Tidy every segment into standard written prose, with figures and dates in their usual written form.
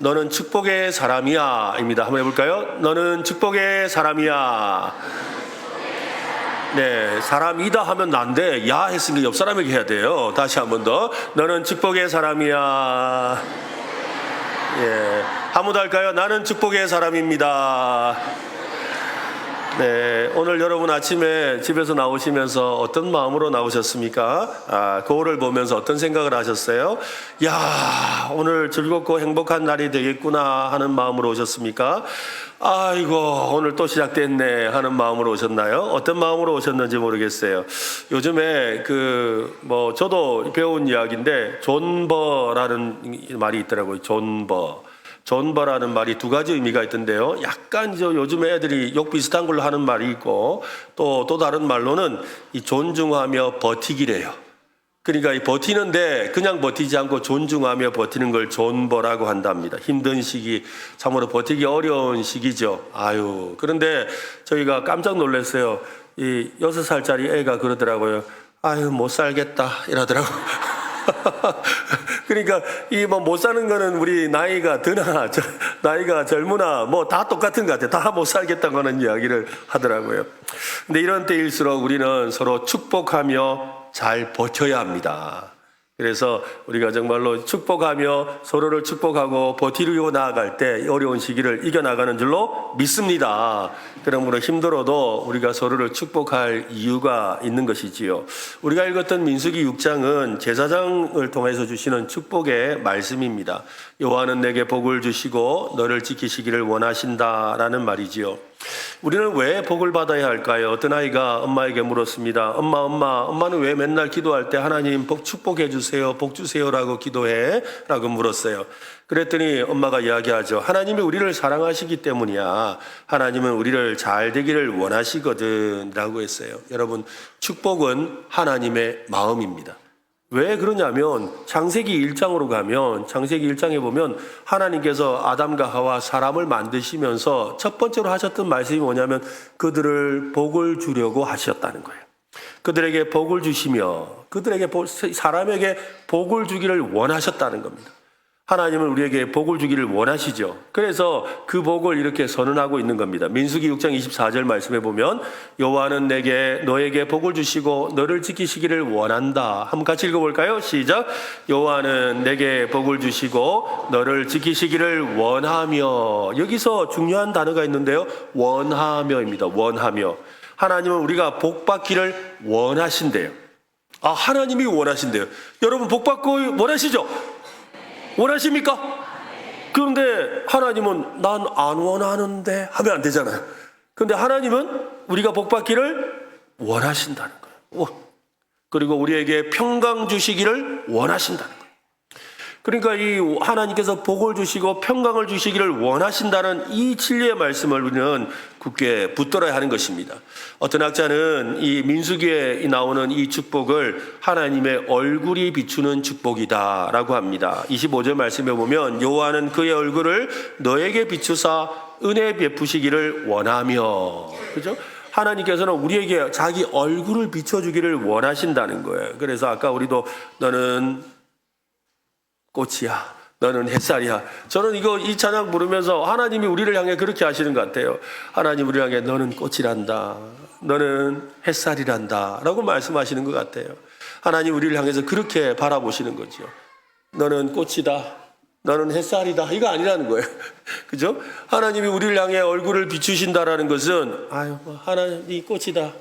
너는 축복의 사람이야 입니다. 한번 해볼까요? 너는 축복의 사람이야. 네, 사람이다 하면 난데 야 했으니까 옆 사람에게 해야 돼요. 다시 한 번 더. 너는 축복의 사람이야. 예, 한 번 더 할까요? 나는 축복의 사람입니다. 네, 오늘 여러분 아침에 집에서 나오시면서 어떤 마음으로 나오셨습니까? 거울을 보면서 어떤 생각을 하셨어요? 야, 오늘 즐겁고 행복한 날이 되겠구나 하는 마음으로 오셨습니까? 아이고, 오늘 또 시작됐네 하는 마음으로 오셨나요? 어떤 마음으로 오셨는지 모르겠어요. 요즘에 저도 배운 이야기인데 존버라는 말이 있더라고요. 존버라는 말이 두 가지 의미가 있던데요. 약간 요즘 애들이 욕 비슷한 걸로 하는 말이 있고 또 다른 말로는 이 존중하며 버티기래요. 그러니까 이 버티는데 그냥 버티지 않고 존중하며 버티는 걸 존버라고 한답니다. 힘든 시기, 참으로 버티기 어려운 시기죠. 그런데 저희가 깜짝 놀랐어요. 이 6살짜리 애가 그러더라고요. 못 살겠다 이러더라고요. 그러니까 이 못 사는 거는 우리 나이가 드나 나이가 젊으나 다 똑같은 것 같아요. 다 못 살겠다고 하는 이야기를 하더라고요. 근데 이런 때일수록 우리는 서로 축복하며 잘 버텨야 합니다. 그래서 우리가 정말로 축복하며 서로를 축복하고 버티려고 나아갈 때 어려운 시기를 이겨나가는 줄로 믿습니다. 그러므로 힘들어도 우리가 서로를 축복할 이유가 있는 것이지요. 우리가 읽었던 민수기 6장은 제사장을 통해서 주시는 축복의 말씀입니다. 여호와는 내게 복을 주시고 너를 지키시기를 원하신다라는 말이지요. 우리는 왜 복을 받아야 할까요? 어떤 아이가 엄마에게 물었습니다. 엄마는 왜 맨날 기도할 때 하나님 복 축복해 주세요, 복 주세요라고 기도해? 라고 물었어요. 그랬더니 엄마가 이야기하죠. 하나님이 우리를 사랑하시기 때문이야. 하나님은 우리를 잘 되기를 원하시거든 라고 했어요. 여러분, 축복은 하나님의 마음입니다. 왜 그러냐면 창세기 1장으로 가면 창세기 1장에 보면 하나님께서 아담과 하와 사람을 만드시면서 첫 번째로 하셨던 말씀이 뭐냐면 그들을 복을 주려고 하셨다는 거예요. 그들에게 복을 주시며 사람에게 복을 주기를 원하셨다는 겁니다. 하나님은 우리에게 복을 주기를 원하시죠. 그래서 그 복을 이렇게 선언하고 있는 겁니다. 민수기 6장 24절 말씀에 보면 여호와는 너에게 복을 주시고 너를 지키시기를 원한다. 한번 같이 읽어볼까요? 시작. 여호와는 내게 복을 주시고 너를 지키시기를 원하며. 여기서 중요한 단어가 있는데요. 원하며입니다. 원하며. 하나님은 우리가 복 받기를 원하신대요. 하나님이 원하신대요. 여러분 복 받고 원하시죠? 원하십니까? 그런데 하나님은 난 안 원하는데 하면 안 되잖아요. 그런데 하나님은 우리가 복 받기를 원하신다는 거예요. 그리고 우리에게 평강 주시기를 원하신다는 거예요. 그러니까 이 하나님께서 복을 주시고 평강을 주시기를 원하신다는 이 진리의 말씀을 우리는 굳게 붙들어야 하는 것입니다. 어떤 학자는 이 민수기에 나오는 이 축복을 하나님의 얼굴이 비추는 축복이다라고 합니다. 25절 말씀에 보면 여호와는 그의 얼굴을 너에게 비추사 은혜 베푸시기를 원하며. 그죠? 하나님께서는 우리에게 자기 얼굴을 비춰주기를 원하신다는 거예요. 그래서 아까 우리도 너는 꽃이야, 너는 햇살이야. 저는 이 찬양 부르면서 하나님이 우리를 향해 그렇게 하시는 것 같아요. 하나님 우리를 향해 너는 꽃이란다, 너는 햇살이란다 라고 말씀하시는 것 같아요. 하나님 우리를 향해서 그렇게 바라보시는 거죠. 너는 꽃이다, 너는 햇살이다, 이거 아니라는 거예요. 그죠? 하나님이 우리를 향해 얼굴을 비추신다라는 것은 하나님 네 꽃이다,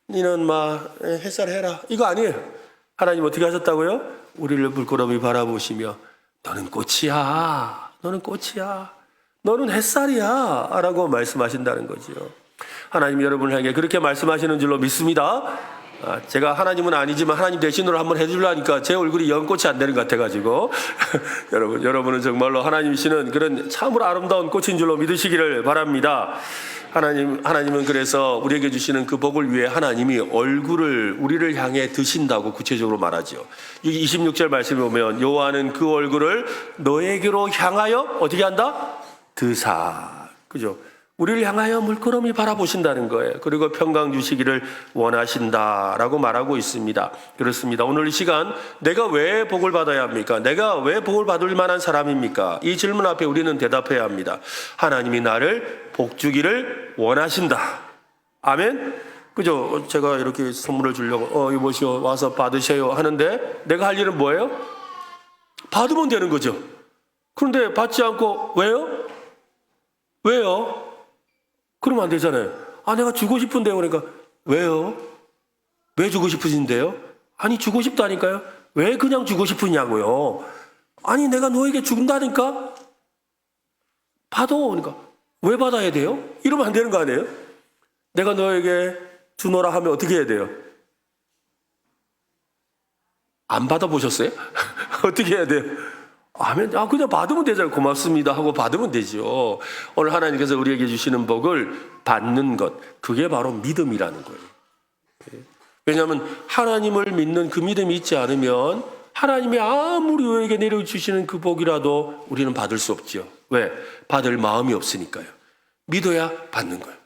너는 햇살 해라, 이거 아니에요. 하나님 어떻게 하셨다고요? 우리를 물끄러미 바라보시며 너는 꽃이야, 너는 꽃이야, 너는 햇살이야 라고 말씀하신다는 거죠. 하나님 여러분을 향해 그렇게 말씀하시는 줄로 믿습니다. 제가 하나님은 아니지만 하나님 대신으로 한번 해주려니까 제 얼굴이 영 꽃이 안 되는 것 같아가지고 여러분은 정말로 하나님이시는 그런 참으로 아름다운 꽃인 줄로 믿으시기를 바랍니다. 하나님은 그래서 우리에게 주시는 그 복을 위해 하나님이 얼굴을 우리를 향해 드신다고 구체적으로 말하죠. 26절 말씀에 보면 여호와는 그 얼굴을 너에게로 향하여 어떻게 한다? 드사. 그죠? 우리를 향하여 물끄러미 바라보신다는 거예요. 그리고 평강 주시기를 원하신다라고 말하고 있습니다. 그렇습니다. 오늘 이 시간 내가 왜 복을 받아야 합니까? 내가 왜 복을 받을 만한 사람입니까? 이 질문 앞에 우리는 대답해야 합니다. 하나님이 나를 복 주기를 원하신다. 아멘? 그죠? 제가 이렇게 선물을 주려고 이보시오 와서 받으세요 하는데 내가 할 일은 뭐예요? 받으면 되는 거죠. 그런데 받지 않고 왜요? 왜요? 그러면 안 되잖아요. 내가 주고 싶은데요. 그러니까 왜요? 왜 주고 싶으신데요? 아니 주고 싶다니까요. 왜 그냥 주고 싶으냐고요. 아니 내가 너에게 준다니까. 받아. 그러니까 왜 받아야 돼요? 이러면 안 되는 거 아니에요? 내가 너에게 주노라 하면 어떻게 해야 돼요? 안 받아보셨어요? 어떻게 해야 돼요? 그냥 받으면 되잖아요. 고맙습니다 하고 받으면 되죠. 오늘 하나님께서 우리에게 주시는 복을 받는 것, 그게 바로 믿음이라는 거예요. 왜냐하면 하나님을 믿는 그 믿음이 있지 않으면 하나님이 아무리 우리에게 내려주시는 그 복이라도 우리는 받을 수 없죠. 왜? 받을 마음이 없으니까요. 믿어야 받는 거예요.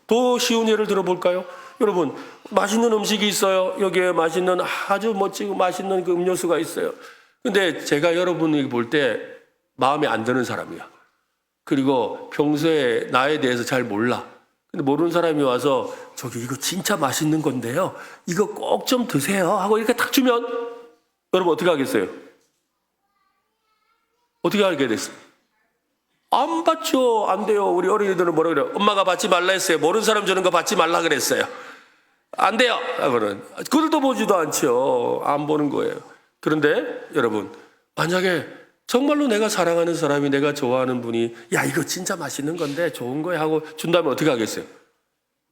더 쉬운 예를 들어볼까요? 여러분, 맛있는 음식이 있어요. 여기에 맛있는 아주 멋지고 맛있는 그 음료수가 있어요. 근데 제가 여러분이 볼 때 마음에 안 드는 사람이야. 그리고 평소에 나에 대해서 잘 몰라. 근데 모르는 사람이 와서 저기 이거 진짜 맛있는 건데요. 이거 꼭 좀 드세요 하고 이렇게 딱 주면 여러분 어떻게 하겠어요? 어떻게 하게 됐어요? 안 받죠. 안 돼요. 우리 어린이들은 뭐라 그래요? 엄마가 받지 말라 했어요. 모르는 사람 주는 거 받지 말라 그랬어요. 안 돼요. 그들도 보지도 않죠. 안 보는 거예요. 그런데 여러분, 만약에 정말로 내가 사랑하는 사람이, 내가 좋아하는 분이 야 이거 진짜 맛있는 건데 좋은 거야 하고 준다면 어떻게 하겠어요?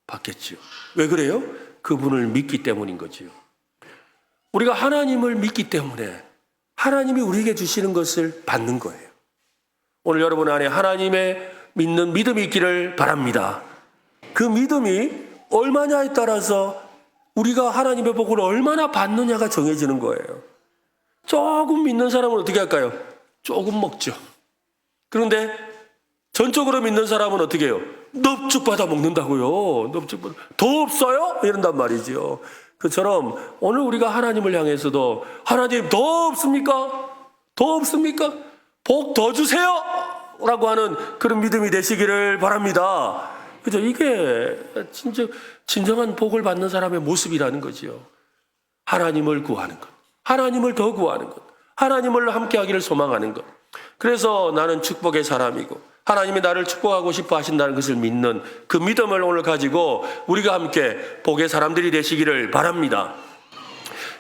받겠죠. 왜 그래요? 그분을 믿기 때문인 거지요. 우리가 하나님을 믿기 때문에 하나님이 우리에게 주시는 것을 받는 거예요. 오늘 여러분 안에 하나님의 믿는 믿음이 있기를 바랍니다. 그 믿음이 얼마냐에 따라서 우리가 하나님의 복을 얼마나 받느냐가 정해지는 거예요. 조금 믿는 사람은 어떻게 할까요? 조금 먹죠. 그런데 전적으로 믿는 사람은 어떻게 해요? 넙죽 받아 먹는다고요. 넙죽 받아. 더 없어요? 이런단 말이죠. 그처럼 오늘 우리가 하나님을 향해서도 하나님 더 없습니까? 더 없습니까? 복 더 주세요! 라고 하는 그런 믿음이 되시기를 바랍니다. 그죠? 이게 진정한 복을 받는 사람의 모습이라는 거지요. 하나님을 구하는 것. 하나님을 더 구하는 것. 하나님을 함께 하기를 소망하는 것. 그래서 나는 축복의 사람이고 하나님이 나를 축복하고 싶어 하신다는 것을 믿는 그 믿음을 오늘 가지고 우리가 함께 복의 사람들이 되시기를 바랍니다.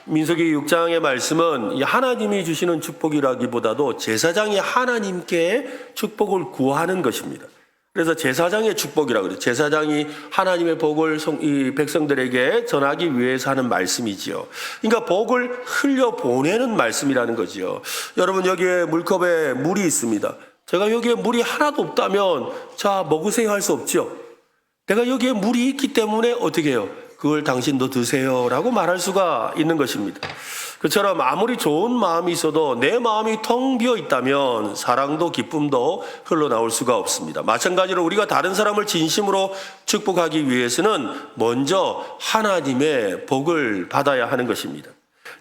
민수기 6장의 말씀은 하나님이 주시는 축복이라기보다도 제사장이 하나님께 축복을 구하는 것입니다. 그래서 제사장의 축복이라고 그래요. 제사장이 하나님의 복을 이 백성들에게 전하기 위해서 하는 말씀이지요. 그러니까 복을 흘려보내는 말씀이라는 거지요. 여러분 여기에 물컵에 물이 있습니다. 제가 여기에 물이 하나도 없다면 자 먹으세요 할 수 없죠. 내가 여기에 물이 있기 때문에 어떻게 해요? 그걸 당신도 드세요 라고 말할 수가 있는 것입니다. 그처럼 아무리 좋은 마음이 있어도 내 마음이 텅 비어 있다면 사랑도 기쁨도 흘러나올 수가 없습니다. 마찬가지로 우리가 다른 사람을 진심으로 축복하기 위해서는 먼저 하나님의 복을 받아야 하는 것입니다.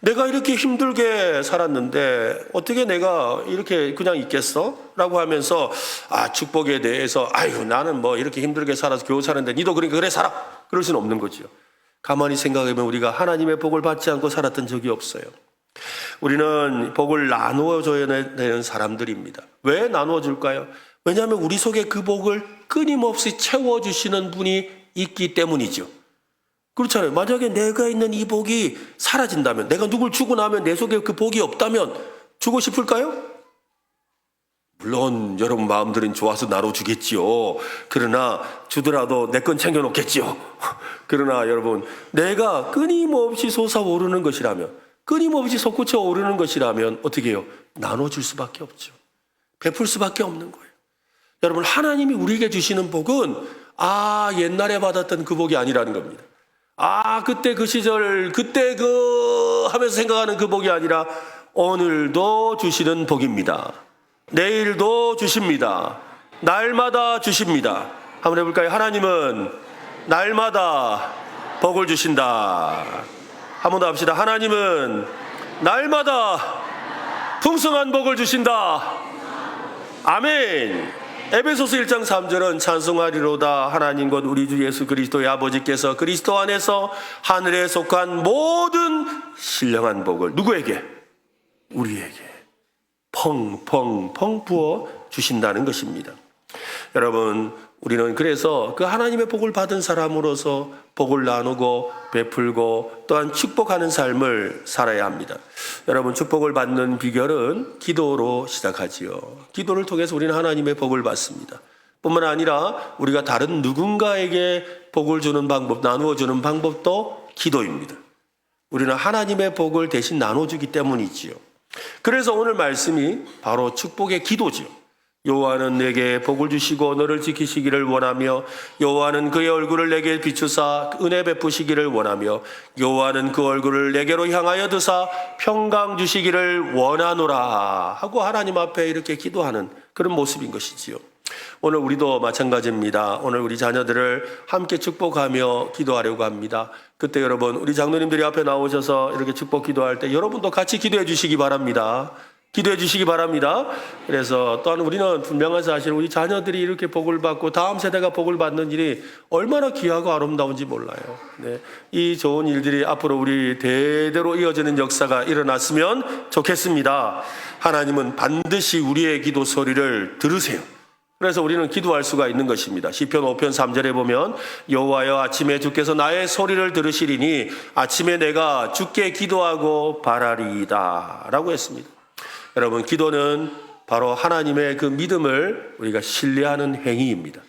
내가 이렇게 힘들게 살았는데 어떻게 내가 이렇게 그냥 있겠어? 라고 하면서 축복에 대해서 나는 뭐 이렇게 힘들게 살아서 겨우 사는데 니도 그러니까 그래 살아. 그럴 수는 없는 거죠. 가만히 생각해보면 우리가 하나님의 복을 받지 않고 살았던 적이 없어요. 우리는 복을 나누어 줘야 되는 사람들입니다. 왜 나누어 줄까요? 왜냐하면 우리 속에 그 복을 끊임없이 채워주시는 분이 있기 때문이죠. 그렇잖아요. 만약에 내가 있는 이 복이 사라진다면, 내가 누굴 주고 나면 내 속에 그 복이 없다면 주고 싶을까요? 물론 여러분 마음들은 좋아서 나눠주겠지요. 그러나 주더라도 내 건 챙겨놓겠지요. 그러나 여러분 내가 끊임없이 솟아오르는 것이라면, 끊임없이 솟구쳐 오르는 것이라면 어떻게 해요? 나눠줄 수밖에 없죠. 베풀 수밖에 없는 거예요. 여러분 하나님이 우리에게 주시는 복은 옛날에 받았던 그 복이 아니라는 겁니다. 그때 그 시절 그때 하면서 생각하는 그 복이 아니라 오늘도 주시는 복입니다. 내일도 주십니다. 날마다 주십니다. 한번 해볼까요? 하나님은 날마다 복을 주신다. 한 번 더 합시다. 하나님은 날마다 풍성한 복을 주신다. 아멘. 에베소서 1장 3절은 찬송하리로다 하나님 곧 우리 주 예수 그리스도의 아버지께서 그리스도 안에서 하늘에 속한 모든 신령한 복을 누구에게? 우리에게 펑펑펑 부어 주신다는 것입니다. 여러분, 우리는 그래서 그 하나님의 복을 받은 사람으로서 복을 나누고 베풀고 또한 축복하는 삶을 살아야 합니다. 여러분, 축복을 받는 비결은 기도로 시작하지요. 기도를 통해서 우리는 하나님의 복을 받습니다. 뿐만 아니라 우리가 다른 누군가에게 복을 주는 방법, 나누어 주는 방법도 기도입니다. 우리는 하나님의 복을 대신 나눠주기 때문이지요. 그래서 오늘 말씀이 바로 축복의 기도지요. 여호와는 내게 복을 주시고 너를 지키시기를 원하며 여호와는 그의 얼굴을 내게 비추사 은혜 베푸시기를 원하며 여호와는 그 얼굴을 내게로 향하여 드사 평강 주시기를 원하노라 하고 하나님 앞에 이렇게 기도하는 그런 모습인 것이지요. 오늘 우리도 마찬가지입니다. 오늘 우리 자녀들을 함께 축복하며 기도하려고 합니다. 그때 여러분, 우리 장로님들이 앞에 나오셔서 이렇게 축복 기도할 때 여러분도 같이 기도해 주시기 바랍니다. 기도해 주시기 바랍니다. 그래서 또한 우리는 분명한 사실, 우리 자녀들이 이렇게 복을 받고 다음 세대가 복을 받는 일이 얼마나 귀하고 아름다운지 몰라요. 네. 이 좋은 일들이 앞으로 우리 대대로 이어지는 역사가 일어났으면 좋겠습니다. 하나님은 반드시 우리의 기도 소리를 들으세요. 그래서 우리는 기도할 수가 있는 것입니다. 시편 5편 3절에 보면 여호와여 아침에 주께서 나의 소리를 들으시리니 아침에 내가 주께 기도하고 바라리이다 라고 했습니다. 여러분, 기도는 바로 하나님의 그 믿음을 우리가 신뢰하는 행위입니다.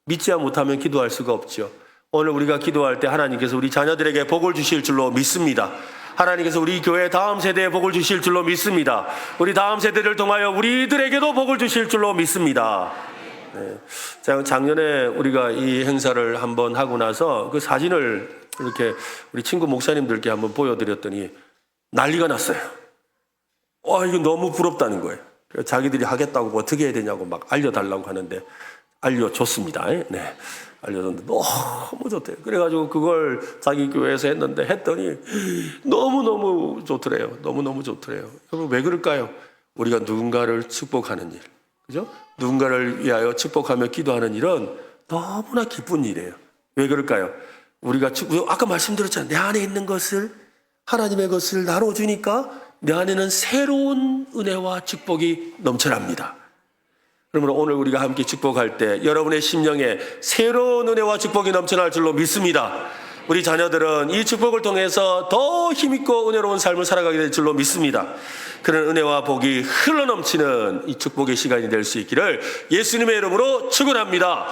믿지 못하면 기도할 수가 없죠. 오늘 우리가 기도할 때 하나님께서 우리 자녀들에게 복을 주실 줄로 믿습니다. 하나님께서 우리 교회 다음 세대에 복을 주실 줄로 믿습니다. 우리 다음 세대를 통하여 우리들에게도 복을 주실 줄로 믿습니다. 네. 작년에 우리가 이 행사를 한번 하고 나서 그 사진을 이렇게 우리 친구 목사님들께 한번 보여드렸더니 난리가 났어요. 이거 너무 부럽다는 거예요. 자기들이 하겠다고 어떻게 해야 되냐고 막 알려달라고 하는데 알려줬습니다. 네. 알려줬는데 너무 좋대요. 그래가지고 그걸 자기 교회에서 했더니 너무너무 좋더래요. 너무너무 좋더래요. 여러분, 왜 그럴까요? 우리가 누군가를 축복하는 일, 그죠? 누군가를 위하여 축복하며 기도하는 일은 너무나 기쁜 일이에요. 왜 그럴까요? 우리가 아까 말씀드렸잖아요. 내 안에 있는 것을, 하나님의 것을 나눠주니까 내 안에는 새로운 은혜와 축복이 넘쳐납니다. 그러므로 오늘 우리가 함께 축복할 때 여러분의 심령에 새로운 은혜와 축복이 넘쳐날 줄로 믿습니다. 우리 자녀들은 이 축복을 통해서 더 힘있고 은혜로운 삶을 살아가게 될 줄로 믿습니다. 그런 은혜와 복이 흘러넘치는 이 축복의 시간이 될 수 있기를 예수님의 이름으로 축원합니다.